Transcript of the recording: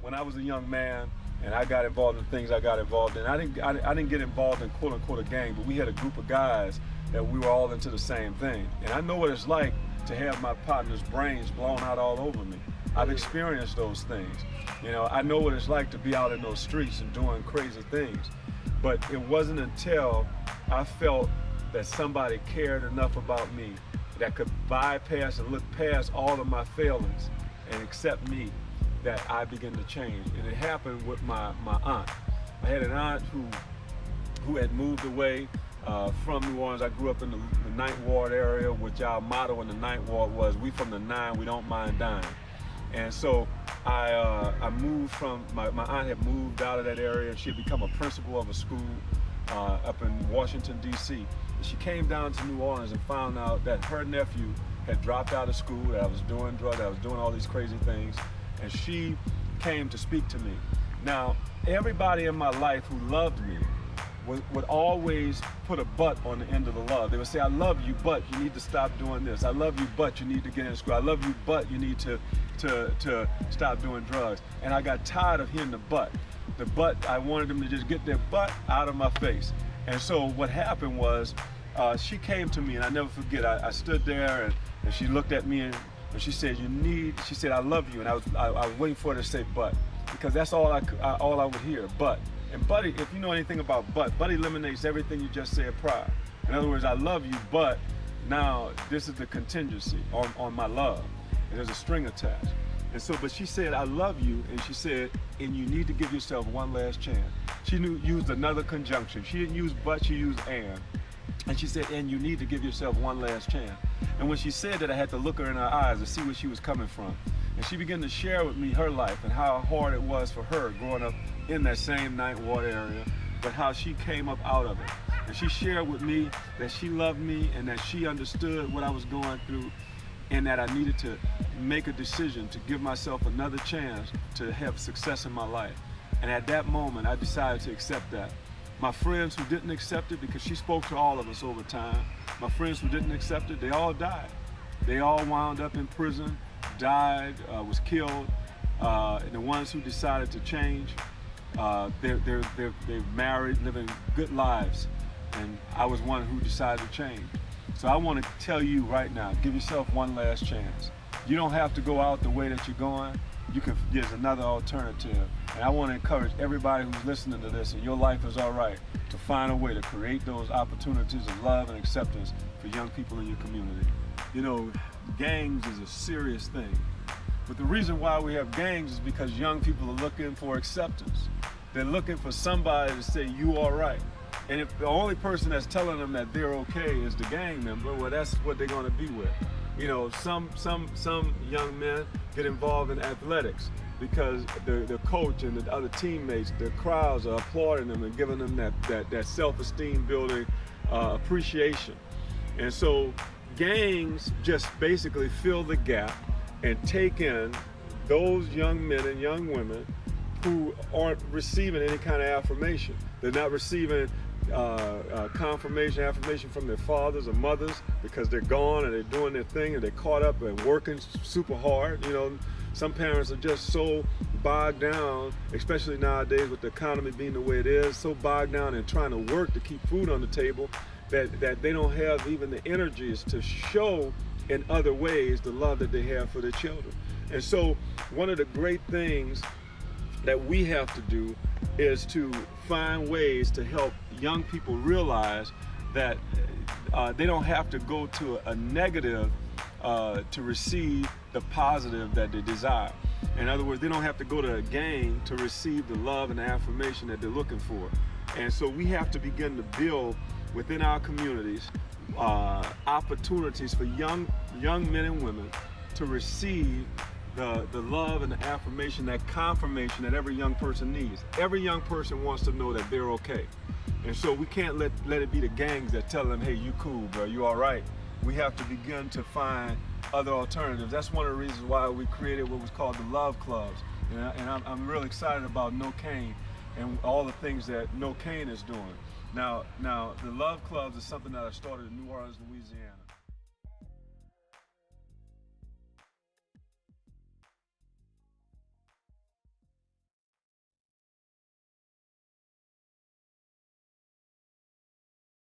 when I was a young man and I got involved in things I got involved in, I didn't get involved in quote unquote a gang, but we had a group of guys that we were all into the same thing. And I know what it's like to have my partner's brains blown out all over me. I've experienced those things. You know, I know what it's like to be out in those streets and doing crazy things. But it wasn't until I felt that somebody cared enough about me that could bypass and look past all of my failings and accept me that I began to change. And it happened with my aunt. I had an aunt who had moved away from New Orleans. I grew up in the Ninth Ward area, which our motto in the Ninth Ward was, "We from the nine, we don't mind dying." And so I moved from, my aunt had moved out of that area, and she had become a principal of a school up in Washington, D.C. And she came down to New Orleans and found out that her nephew had dropped out of school, that I was doing drugs, that I was doing all these crazy things, and she came to speak to me. Now, everybody in my life who loved me would always put a but on the end of the love. They would say, "I love you, but you need to stop doing this. I love you, but you need to get in school. I love you, but you need to stop doing drugs." And I got tired of hearing the but. The but, I wanted them to just get their butt out of my face. And so what happened was, she came to me, and I never forget, I stood there and she looked at me and she said, she said, "I love you." And I was waiting for her to say but, because that's all I would hear, but. And buddy, if you know anything about but eliminates everything you just said prior. In other words, I love you, but now this is the contingency on my love. And there's a string attached. And so, but she said, "I love you," and she said, "and you need to give yourself one last chance." She used another conjunction. She didn't use but, she used and. And she said, "and you need to give yourself one last chance." And when she said that, I had to look her in her eyes to see where she was coming from. And she began to share with me her life and how hard it was for her growing up in that same Ninth Ward area, but how she came up out of it. And she shared with me that she loved me and that she understood what I was going through, and that I needed to make a decision to give myself another chance to have success in my life. And at that moment, I decided to accept that. My friends who didn't accept it, because she spoke to all of us over time, my friends who didn't accept it, they all died. They all wound up in prison, died, was killed. And the ones who decided to change, they're married, living good lives. And I was one who decided to change. So I want to tell you right now, give yourself one last chance. You don't have to go out the way that you're going. There's another alternative. And I want to encourage everybody who's listening to this, and your life is all right, to find a way to create those opportunities of love and acceptance for young people in your community. You know, gangs is a serious thing. But the reason why we have gangs is because young people are looking for acceptance. They're looking for somebody to say, "You all right." And if the only person that's telling them that they're okay is the gang member, well, that's what they're going to be with. You know, some young men get involved in athletics because the coach and the other teammates, the crowds are applauding them and giving them that self-esteem building appreciation. And so gangs just basically fill the gap and take in those young men and young women who aren't receiving any kind of affirmation. They're not receiving affirmation from their fathers or mothers, because they're gone and they're doing their thing and they're caught up and working super hard. You know, some parents are just so bogged down, especially nowadays with the economy being the way it is, so bogged down in trying to work to keep food on the table that they don't have even the energies to show in other ways the love that they have for their children. And so one of the great things that we have to do is to find ways to help young people realize that they don't have to go to a negative to receive the positive that they desire. In other words, they don't have to go to a gang to receive the love and the affirmation that they're looking for. And so we have to begin to build within our communities opportunities for young men and women to receive the love and the affirmation, that confirmation that every young person needs. Every young person wants to know that they're okay. And so we can't let it be the gangs that tell them, "Hey, you cool, bro, you all right." We have to begin to find other alternatives. That's one of the reasons why we created what was called the Love Clubs. And I'm really excited about No Cane and all the things that No Cane is doing. Now, the Love Clubs is something that I started in New Orleans, Louisiana.